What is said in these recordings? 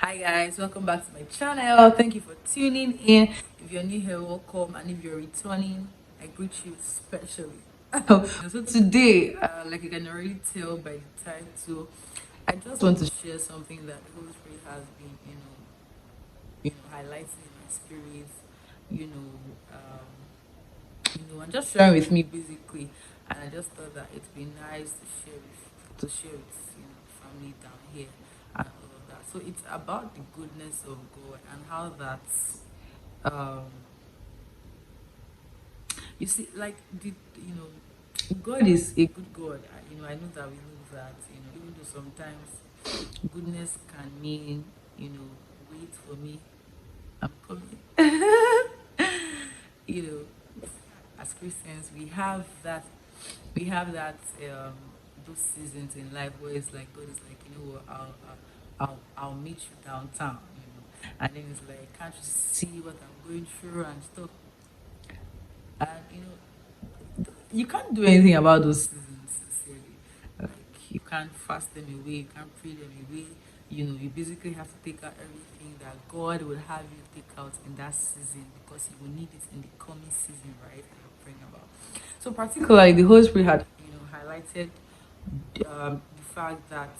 Hi guys, welcome back to my channel. Thank you for tuning in. If you're new here, welcome, and if you're returning, I greet you specially. So today, like you can already tell by the title, I just want to share something that the Holy Spirit has been, highlighting in my spirit. You know, and just sharing with me basically. And I just thought that it'd be nice to share with family down here and all of that. So it's about the goodness of God and how that um you see, like God is a good God. I know that we know that, even though sometimes goodness can mean, wait for me, I'm coming. you know, as Christians, we have that those seasons in life where it's like God is like, what, I'll meet you downtown, and then it's like, can't you see what I'm going through and stuff, and you can't do anything about those seasons, sincerely. Like, you can't fast them away, you can't pray them away. You basically have to take out everything that God will have you take out in that season, because you will need it in the coming season, right? That you're praying about. So particularly the Holy Spirit had, highlighted the fact that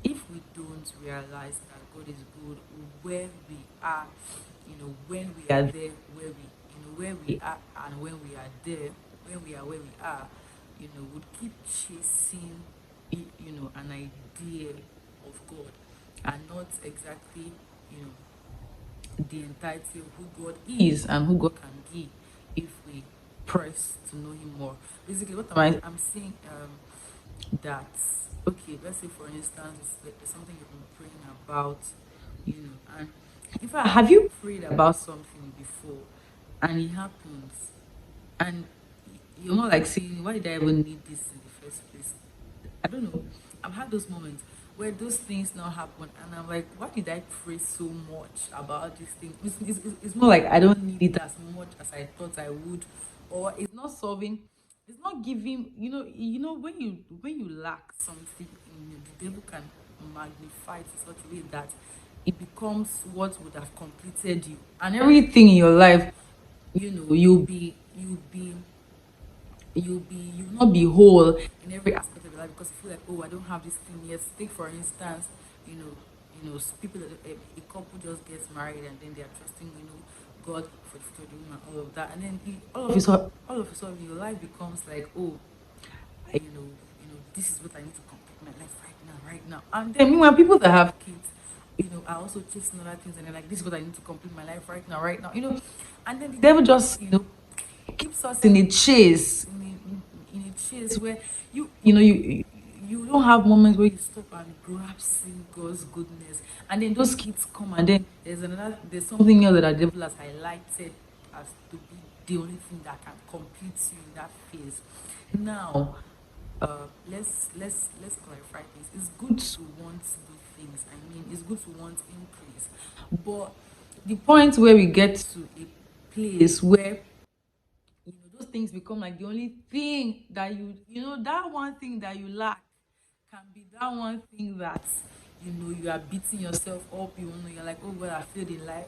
if we don't realize that God is good where we are, when we are there, where we are, and when we are there, when we are where we are, would keep chasing, an idea of God, and not exactly, you know, the entirety of who God is and who God can be if we press to know Him more. Basically, what am I'm saying that, okay, let's say for instance, it's something you've been praying about, and in fact, have you prayed about something before and it happens, and you're not like saying, why did I even need this in the first place? I don't know. I've had those moments where those things now happen, and I'm like, why did I pray so much about this thing? It's more like I don't need it as much as I thought I would, or it's not solving. It's not giving. When you lack something, the devil can magnify it in such a way that it becomes what would have completed you, and everything in your life, you'll not be whole in every aspect of your life, because you feel like, oh, I don't have this thing yet. Take for instance, people that a couple just gets married, and then they are trusting, God for the future of the woman, all of that, and then all of a sudden your life becomes like, oh, this is what I need to complete my life right now. And then meanwhile, people that have kids, are also chasing other things, and they're like, this is what I need to complete my life right now, and then the devil just, keeps us in a chase, in a chase where you don't have moments where you stop and grasp in God's goodness, and then those kids come, and then there's something else that the devil has highlighted as to be the only thing that can complete you in that phase. Now, let's clarify things. It's good to want good things. I mean, it's good to want increase, but the point where we get to a place where those things become like the only thing that that one thing that you lack can be that one thing that you are beating yourself up. You're like, oh God, I failed in life.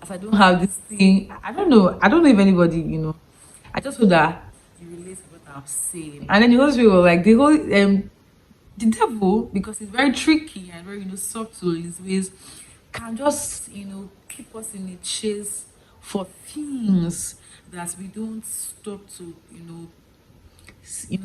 As I don't have this thing, I don't know if anybody, I just feel that you relate to what I'm saying. And then the Holy Spirit was like, the devil, because he's very tricky and very, subtle in his ways, can just, keep us in a chase for things that we don't stop to,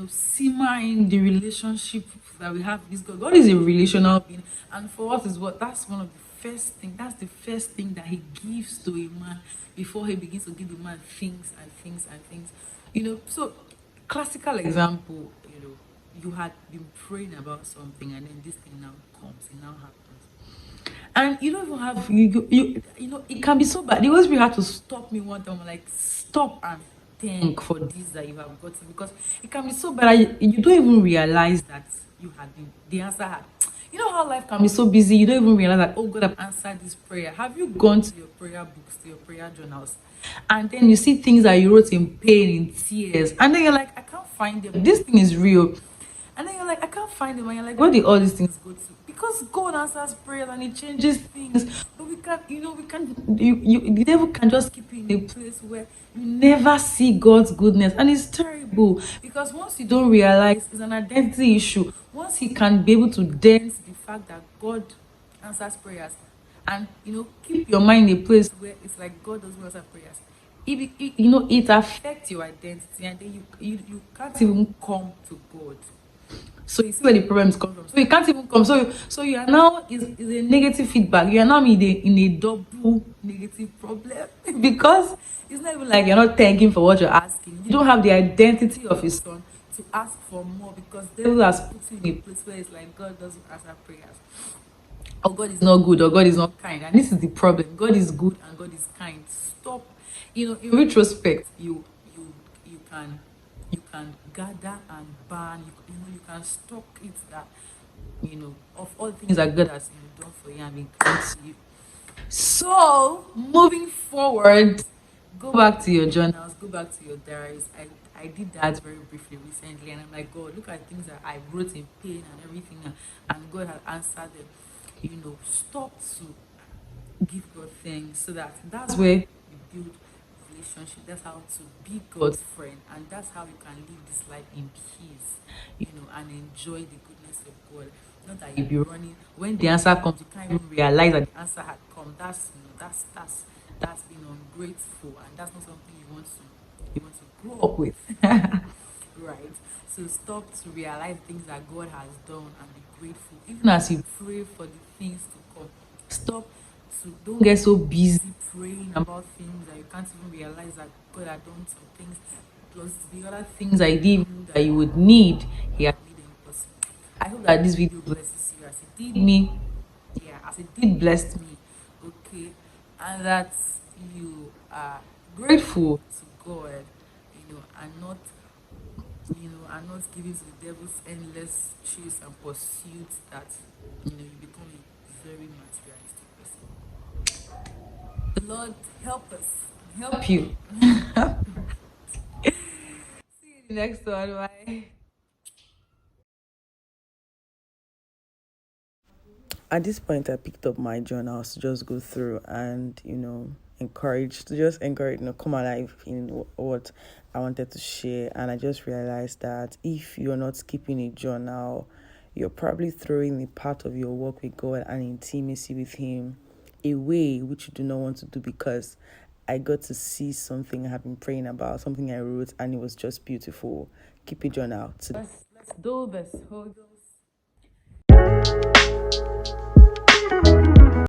simmer in the relationship that we have with God. God is a relational being, and for us is what that's one of the first thing. That's the first thing that He gives to a man before He begins to give the man things and things and things. So classical example. You had been praying about something, and then this thing now comes, it now happens, and you don't even have it can be so bad. The Holy Spirit had to stop me one time. I'm like, stop and thank for this that you have gotten, because it can be so bad that you don't even realize that you had the answer had. You know how life can be so busy, you don't even realize that, oh God, I've answered this prayer. Have you gone to your prayer books, to your prayer journals, and then you see things that you wrote in pain, in tears, and then you're like, I can't find them. This thing is real. And then you're like, I can't find them. And you're like, where did all these things go to? because God answers prayers and He changes things. But we can't, we can't. The devil can just keep you in a place where you never see God's goodness, and it's terrible because once you don't realize it's an identity issue, once he can be able to dent the fact that God answers prayers, and keep your mind in a place where it's like God doesn't answer prayers. It affects your identity, and then you can't even come to God. So you see where the problems come from. So you can't even come. So you are now is a negative feedback. You are now in a double negative problem because it's not even like you're not thanking for what you're asking. You don't have the identity of his son to ask for more because the devil has put you in a place where it's like God doesn't answer prayers. Or God is not good, or God is not kind. And this is the problem. God is good and God is kind. Stop. In retrospect, you can gather and ban. You can stop it that of all things that God has done for you and been kind to you. So moving forward, go back to your journals, go back to your diaries. I did that very briefly recently, and I'm like, God, look at things that I wrote in pain and everything, and God has answered them. Stop to give God thanks, so that's where you build relationship. That's how to be God's friend, and that's how you can live this life in peace, and enjoy the goodness of God. Not that you be running when the answer comes, you can't even realize that the answer had come. That's being ungrateful, and that's not something you want to grow up with. Right? So stop to realize things that God has done and be grateful. Even as you pray for the things to come. Stop to don't get so busy praying about things that you can't even realize that God had done some things. Plus the other things I did that you would need, He had made them possible. I hope that this video blesses you as it did me. Yeah, as it did bless me. Okay. And that you are grateful to God, and not giving to the devil's endless chase and pursuit that you become a very materialistic person. The Lord help us, help you. See you in the next one. Bye. At this point, I picked up my journals to just go through and encourage, come alive in what I wanted to share. And I just realized that if you're not keeping a journal, you're probably throwing a part of your work with God and intimacy with Him away, which you do not want to do, because I got to see something I have been praying about, something I wrote, and it was just beautiful. Keep a journal. Let's do this. Hold on.